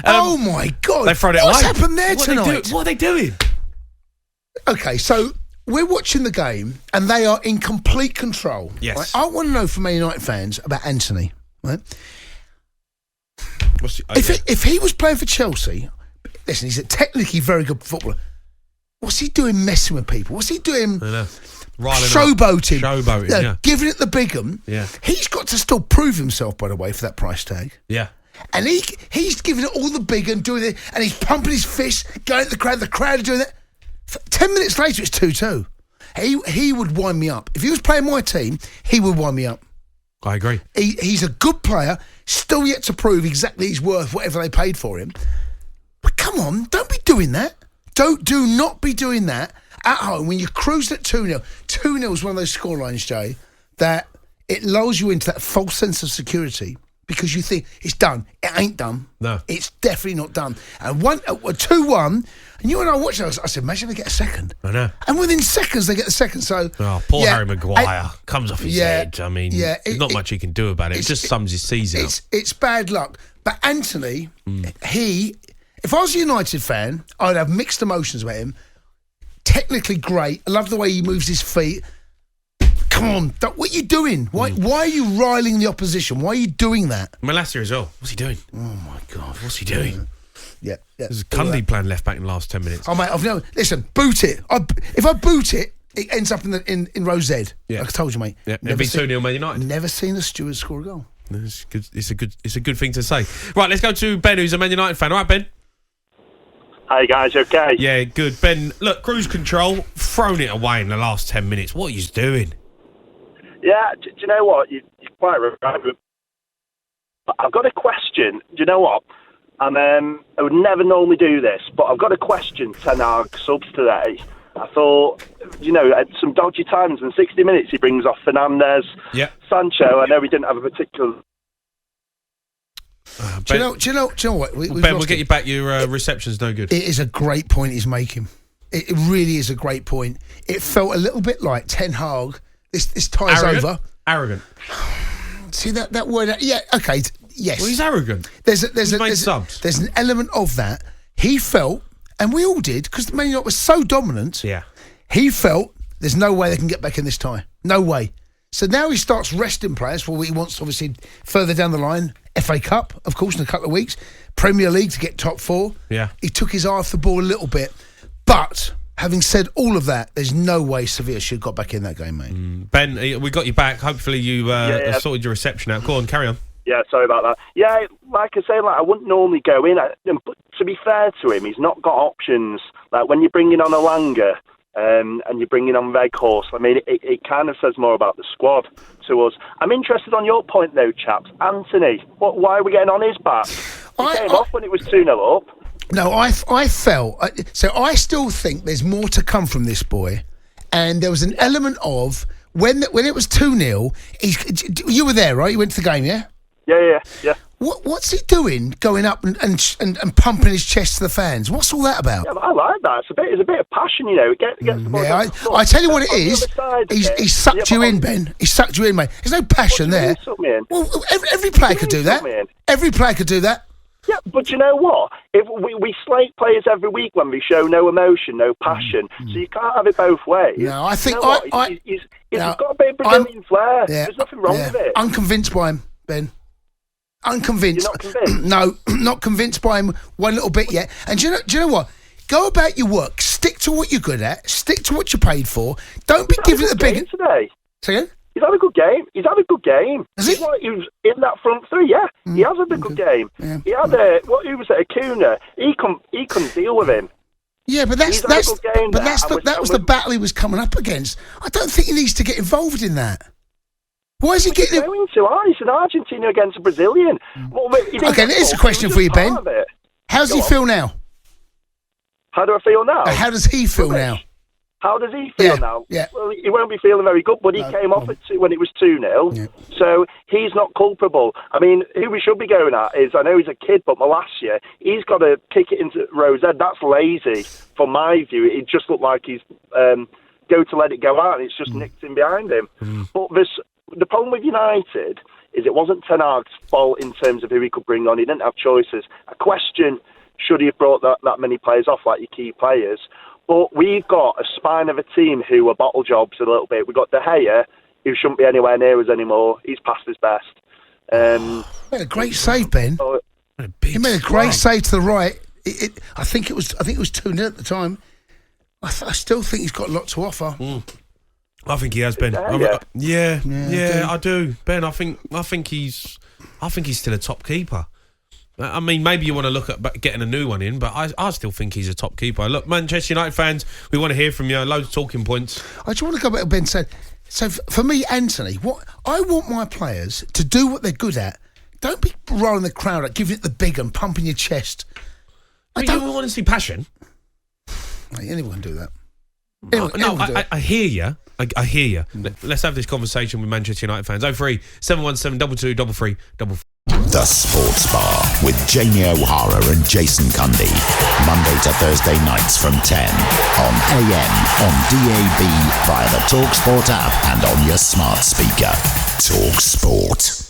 Oh, my God. They've thrown it away. What's happened there tonight? What are they doing? Okay, so we're watching the game, and they are in complete control. Yes. Right? I want to know from Man United fans about Anthony. Right? If he was playing for Chelsea, listen, he's a technically very good footballer. What's he doing messing with people? What's he doing showboating? Yeah. Giving it the big 'un. Yeah. He's got to still prove himself, by the way, for that price tag. Yeah. And he's giving it all the big 'un, doing it, and he's pumping his fist, going at the crowd are doing it. 10 minutes later, it's 2-2. He would wind me up. If he was playing my team, he would wind me up. I agree. He's a good player, still yet to prove exactly he's worth whatever they paid for him. But come on, don't be doing that. Do not be doing that at home when you're cruising at 2-0. 2-0 is one of those scorelines, Jay, that it lulls you into that false sense of security because you think it's done. It ain't done. No. It's definitely not done. And 2-1, and you and I watched those. I said, imagine they get a second. I know. And within seconds, they get the second. So, poor Harry Maguire comes off his head. I mean, there's not much he can do about it. It just sums his season up. It's bad luck. But Anthony, if I was a United fan, I'd have mixed emotions about him. Technically great. I love the way he moves his feet. Come on, what are you doing? Why are you riling the opposition? Why are you doing that? Malacia as well. What's he doing? Oh, my God. What's he doing? Yeah. There's Cundy playing left back in the last 10 minutes. Oh, mate, listen, boot it. If I boot it, it ends up in row Z. Yeah. Like I told you, mate. Yeah. It'd be 2-0 Man United. Never seen a steward score a goal. It's good. It's a good thing to say. Right, let's go to Ben, who's a Man United fan. All right, Ben? Hey guys, okay? Yeah, good. Ben, look, cruise control, thrown it away in the last 10 minutes. What are you doing? Yeah, do you know what? You're quite right. But I've got a question. Do you know what? I would never normally do this, but I've got a question to Ten Hag subs today. I thought, at some dodgy times in 60 minutes he brings off Fernandes, Sancho. I know he didn't have a particular... Do you know what? Ben, we'll get you back. Your reception's no good. It is a great point he's making. It really is a great point. It felt a little bit like Ten Hag. This tie's over. Arrogant. See that word? Yeah. Okay. Yes. Well, he's arrogant. There's an element of that. He felt, and we all did, because Man United was so dominant. Yeah. He felt there's no way they can get back in this tie. No way. So now he starts resting players for what he wants, obviously, further down the line. FA Cup, of course, in a couple of weeks. Premier League to get top 4. Yeah. He took his eye off the ball a little bit. But having said all of that, there's no way Sevilla should have got back in that game, mate. Ben, we got you back. Hopefully you sorted your reception out. Go on, carry on. Yeah, sorry about that. Yeah, like I say, I wouldn't normally go in. But to be fair to him, he's not got options. Like when you're bringing on Alanga and you're bringing on Weghorst, I mean, it kind of says more about the squad to us. I'm interested on your point, though, chaps. Anthony, why are we getting on his back? He came off when it was 2-0 up. No, I felt... So I still think there's more to come from this boy. And there was an element of... When it was 2-0, you were there, right? You went to the game, yeah? Yeah. What's he doing, going up and pumping his chest to the fans? What's all that about? Yeah, I like that. It's a bit of passion, It gets the boys. Yeah, I tell you what it is. He sucked you in, Ben. He sucked you in, mate. There's no passion there. Well, every player could do that. Every player could do that. Yeah, but you know what? If we slate players every week when we show no emotion, no passion, so you can't have it both ways. No, I think he's got a bit of Brazilian flair. Yeah, there's nothing wrong with it. Unconvinced by him, Ben. Unconvinced. You're not convinced? No, not convinced by him one little bit yet. And do you know what? Go about your work. Stick to what you're good at. Stick to what you're paid for. Don't be giving it the big... today. Say again? He's had a good game. Has he? He was in that front three, yeah. He has had a good game. Yeah. He had who was it, Acuna? He couldn't deal with him. Yeah, but that was the battle he was coming up against. I don't think he needs to get involved in that. Why is he getting... He's an Argentina against a Brazilian. Okay, there's a question for you, Ben. How does he feel now? How do I feel now? How does he feel now? How does he feel now? Yeah. Well, he won't be feeling very good, but he came off when it was 2-0, so he's not culpable. I mean, who we should be going at is, I know he's a kid, but Malacia, he's got to kick it into Rose Ed. That's lazy, from my view. It just looked like he's go to let it go out, and it's just nicked in behind him. But the problem with United is it wasn't Ten Hag's fault in terms of who he could bring on. He didn't have choices. I question, should he have brought that many players off, like your key players? But we've got a spine of a team who are bottle jobs a little bit. We've got De Gea, who shouldn't be anywhere near us anymore. He's past his best. Made a great save, Ben. He made a great save to the right. I think it was 2-0 at the time. I still think he's got a lot to offer. I think he has, Ben. I do, Ben. I think he's still a top keeper. I mean, maybe you want to look at getting a new one in, but I still think he's a top keeper. Look, Manchester United fans, we want to hear from you. Loads of talking points. I just want to go back to what Ben said. So for me, Anthony, I want my players to do what they're good at. Don't be rolling the crowd out, giving it the big and pumping your chest. You want to see passion. Anyone can do that. I hear you. I hear you. Let's have this conversation with Manchester United fans. 03 717 22 33. The Sports Bar with Jamie O'Hara and Jason Cundy. Monday to Thursday nights from 10 on AM, on DAB, via the talkSPORT app and on your smart speaker. talkSPORT.